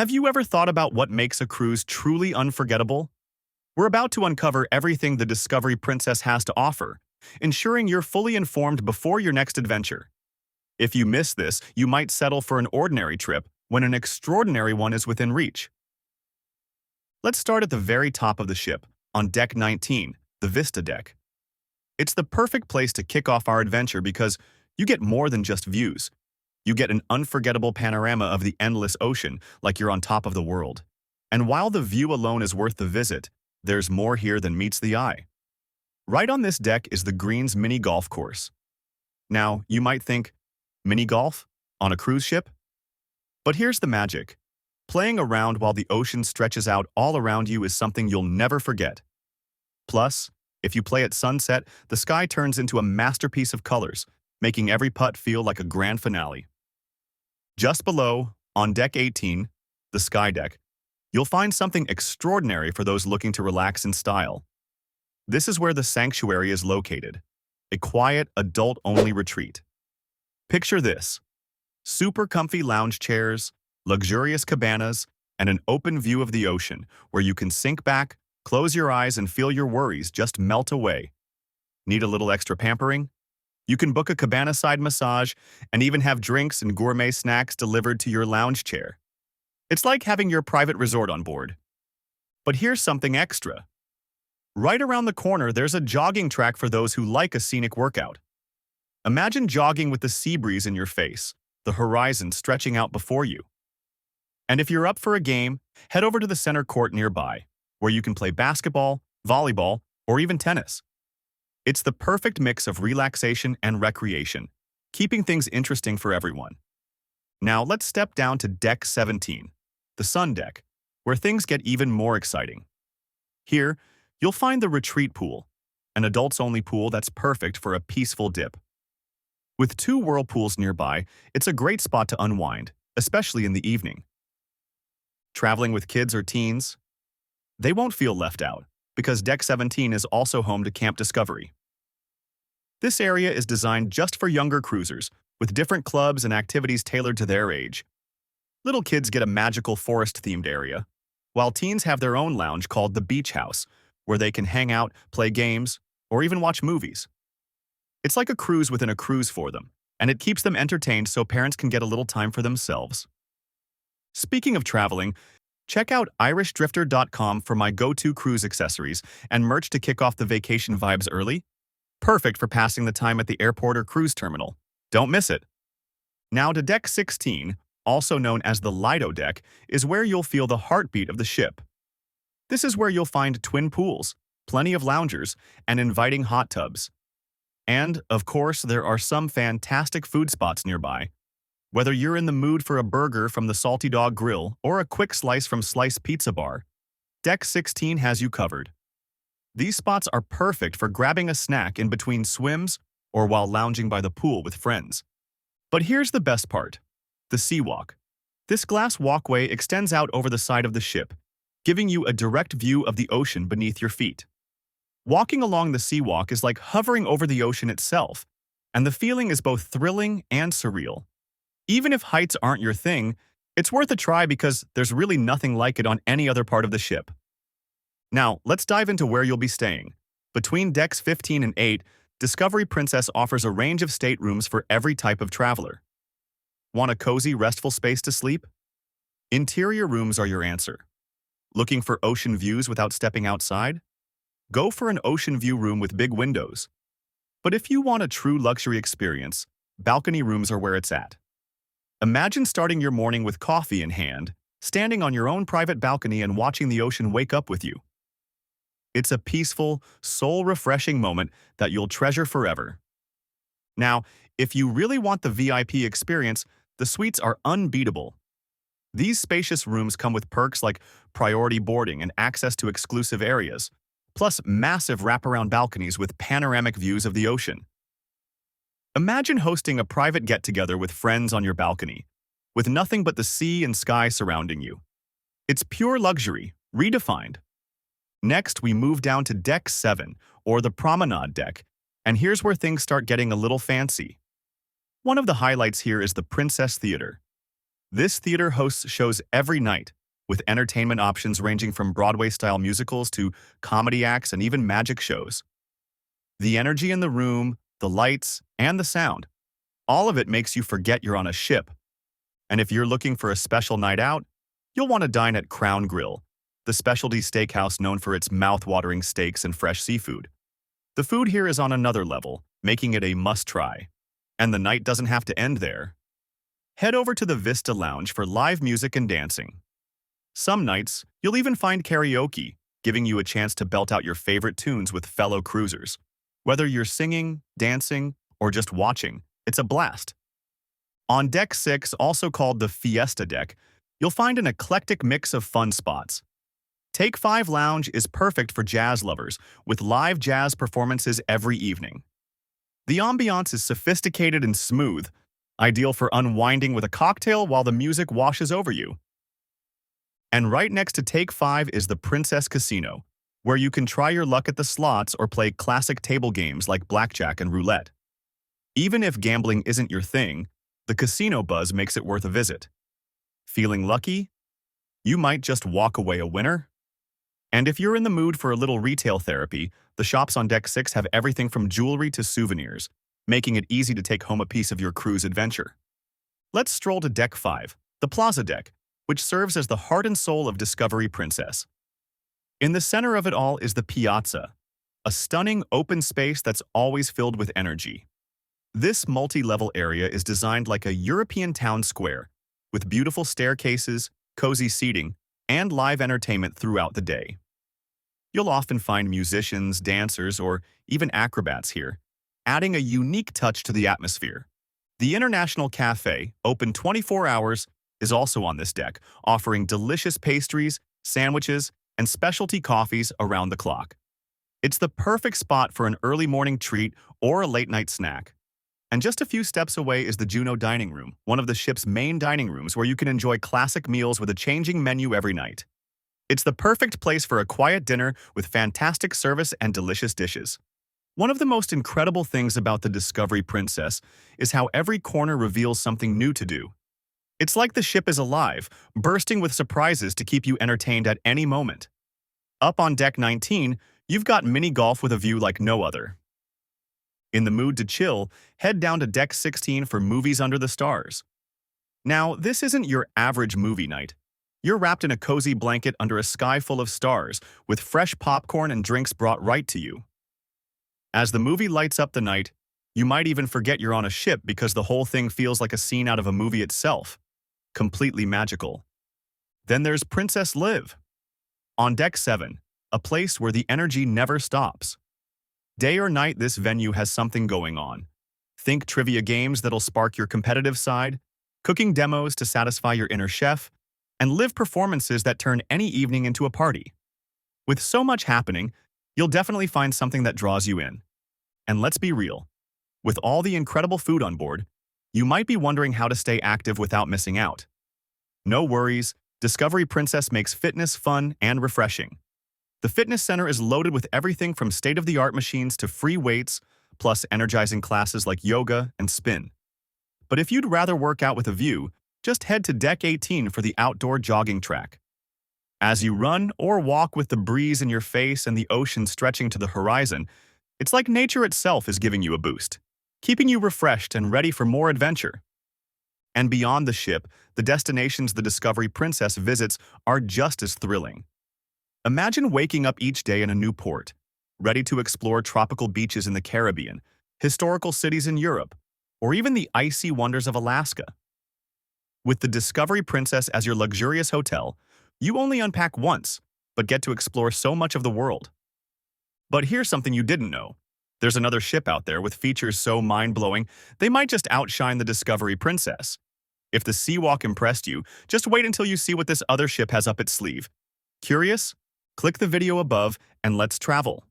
Have you ever thought about what makes a cruise truly unforgettable? We're about to uncover everything the Discovery Princess has to offer, ensuring you're fully informed before your next adventure. If you miss this, you might settle for an ordinary trip when an extraordinary one is within reach. Let's start at the very top of the ship, on Deck 19, the Vista Deck. It's the perfect place to kick off our adventure because you get more than just views. You get an unforgettable panorama of the endless ocean, like you're on top of the world. And while the view alone is worth the visit, there's more here than meets the eye. Right on this deck is the Green's mini golf course. Now, you might think, mini golf? On a cruise ship? But here's the magic. Playing around while the ocean stretches out all around you is something you'll never forget. Plus, if you play at sunset, the sky turns into a masterpiece of colors, making every putt feel like a grand finale. Just below, on Deck 18, the Sky Deck, you'll find something extraordinary for those looking to relax in style. This is where the sanctuary is located, a quiet, adult-only retreat. Picture this: super comfy lounge chairs, luxurious cabanas, and an open view of the ocean where you can sink back, close your eyes, and feel your worries just melt away. Need a little extra pampering? You can book a cabana-side massage and even have drinks and gourmet snacks delivered to your lounge chair. It's like having your private resort on board. But here's something extra. Right around the corner, there's a jogging track for those who like a scenic workout. Imagine jogging with the sea breeze in your face, the horizon stretching out before you. And if you're up for a game, head over to the center court nearby, where you can play basketball, volleyball, or even tennis. It's the perfect mix of relaxation and recreation, keeping things interesting for everyone. Now let's step down to Deck 17, the Sun Deck, where things get even more exciting. Here, you'll find the retreat pool, an adults-only pool that's perfect for a peaceful dip. With 2 whirlpools nearby, it's a great spot to unwind, especially in the evening. Traveling with kids or teens? They won't feel left out, because Deck 17 is also home to Camp Discovery. This area is designed just for younger cruisers, with different clubs and activities tailored to their age. Little kids get a magical forest-themed area, while teens have their own lounge called the Beach House, where they can hang out, play games, or even watch movies. It's like a cruise within a cruise for them, and it keeps them entertained so parents can get a little time for themselves. Speaking of traveling, check out irishdrifter.com for my go-to cruise accessories and merch to kick off the vacation vibes early. Perfect for passing the time at the airport or cruise terminal. Don't miss it. Now to Deck 16, also known as the Lido Deck, is where you'll feel the heartbeat of the ship. This is where you'll find twin pools, plenty of loungers, and inviting hot tubs. And, of course, there are some fantastic food spots nearby. Whether you're in the mood for a burger from the Salty Dog Grill or a quick slice from Slice Pizza Bar, Deck 16 has you covered. These spots are perfect for grabbing a snack in between swims or while lounging by the pool with friends. But here's the best part: the Sea Walk. This glass walkway extends out over the side of the ship, giving you a direct view of the ocean beneath your feet. Walking along the Sea Walk is like hovering over the ocean itself, and the feeling is both thrilling and surreal. Even if heights aren't your thing, it's worth a try because there's really nothing like it on any other part of the ship. Now, let's dive into where you'll be staying. Between Decks 15 and 8, Discovery Princess offers a range of staterooms for every type of traveler. Want a cozy, restful space to sleep? Interior rooms are your answer. Looking for ocean views without stepping outside? Go for an ocean view room with big windows. But if you want a true luxury experience, balcony rooms are where it's at. Imagine starting your morning with coffee in hand, standing on your own private balcony and watching the ocean wake up with you. It's a peaceful, soul-refreshing moment that you'll treasure forever. Now, if you really want the VIP experience, the suites are unbeatable. These spacious rooms come with perks like priority boarding and access to exclusive areas, plus massive wraparound balconies with panoramic views of the ocean. Imagine hosting a private get-together with friends on your balcony, with nothing but the sea and sky surrounding you. It's pure luxury, redefined. Next, we move down to Deck 7, or the Promenade Deck, and here's where things start getting a little fancy. One of the highlights here is the Princess Theater. This theater hosts shows every night, with entertainment options ranging from Broadway-style musicals to comedy acts and even magic shows. The energy in the room, the lights, and the sound, all of it makes you forget you're on a ship. And if you're looking for a special night out, you'll want to dine at Crown Grill, the specialty steakhouse known for its mouth-watering steaks and fresh seafood. The food here is on another level, making it a must-try. And the night doesn't have to end there. Head over to the Vista Lounge for live music and dancing. Some nights, you'll even find karaoke, giving you a chance to belt out your favorite tunes with fellow cruisers. Whether you're singing, dancing, or just watching, it's a blast. On Deck 6, also called the Fiesta Deck, you'll find an eclectic mix of fun spots. Take 5 Lounge is perfect for jazz lovers, with live jazz performances every evening. The ambiance is sophisticated and smooth, ideal for unwinding with a cocktail while the music washes over you. And right next to Take 5 is the Princess Casino, where you can try your luck at the slots or play classic table games like blackjack and roulette. Even if gambling isn't your thing, the casino buzz makes it worth a visit. Feeling lucky? You might just walk away a winner. And if you're in the mood for a little retail therapy, the shops on Deck 6 have everything from jewelry to souvenirs, making it easy to take home a piece of your cruise adventure. Let's stroll to Deck 5, the Plaza Deck, which serves as the heart and soul of Discovery Princess. In the center of it all is the piazza, a stunning open space that's always filled with energy. This multi-level area is designed like a European town square, with beautiful staircases, cozy seating, and live entertainment throughout the day. You'll often find musicians, dancers, or even acrobats here, adding a unique touch to the atmosphere. The International Cafe, open 24 hours, is also on this deck, offering delicious pastries, sandwiches, and specialty coffees around the clock. It's the perfect spot for an early morning treat or a late-night snack. And just a few steps away is the Juno Dining Room, one of the ship's main dining rooms where you can enjoy classic meals with a changing menu every night. It's the perfect place for a quiet dinner with fantastic service and delicious dishes. One of the most incredible things about the Discovery Princess is how every corner reveals something new to do. It's like the ship is alive, bursting with surprises to keep you entertained at any moment. Up on Deck 19, you've got mini golf with a view like no other. In the mood to chill, head down to Deck 16 for movies under the stars. Now, this isn't your average movie night. You're wrapped in a cozy blanket under a sky full of stars, with fresh popcorn and drinks brought right to you. As the movie lights up the night, you might even forget you're on a ship because the whole thing feels like a scene out of a movie itself. Completely magical. Then there's Princess Live. On Deck 7, a place where the energy never stops. Day or night, this venue has something going on. Think trivia games that'll spark your competitive side, cooking demos to satisfy your inner chef, and live performances that turn any evening into a party. With so much happening, you'll definitely find something that draws you in. And let's be real, with all the incredible food on board, you might be wondering how to stay active without missing out. No worries, Discovery Princess makes fitness fun and refreshing. The fitness center is loaded with everything from state-of-the-art machines to free weights, plus energizing classes like yoga and spin. But if you'd rather work out with a view, just head to Deck 18 for the outdoor jogging track. As you run or walk with the breeze in your face and the ocean stretching to the horizon, it's like nature itself is giving you a boost, keeping you refreshed and ready for more adventure. And beyond the ship, the destinations the Discovery Princess visits are just as thrilling. Imagine waking up each day in a new port, ready to explore tropical beaches in the Caribbean, historical cities in Europe, or even the icy wonders of Alaska. With the Discovery Princess as your luxurious hotel, you only unpack once, but get to explore so much of the world. But here's something you didn't know. There's another ship out there with features so mind-blowing, they might just outshine the Discovery Princess. If the Sea Walk impressed you, just wait until you see what this other ship has up its sleeve. Curious? Click the video above and let's travel.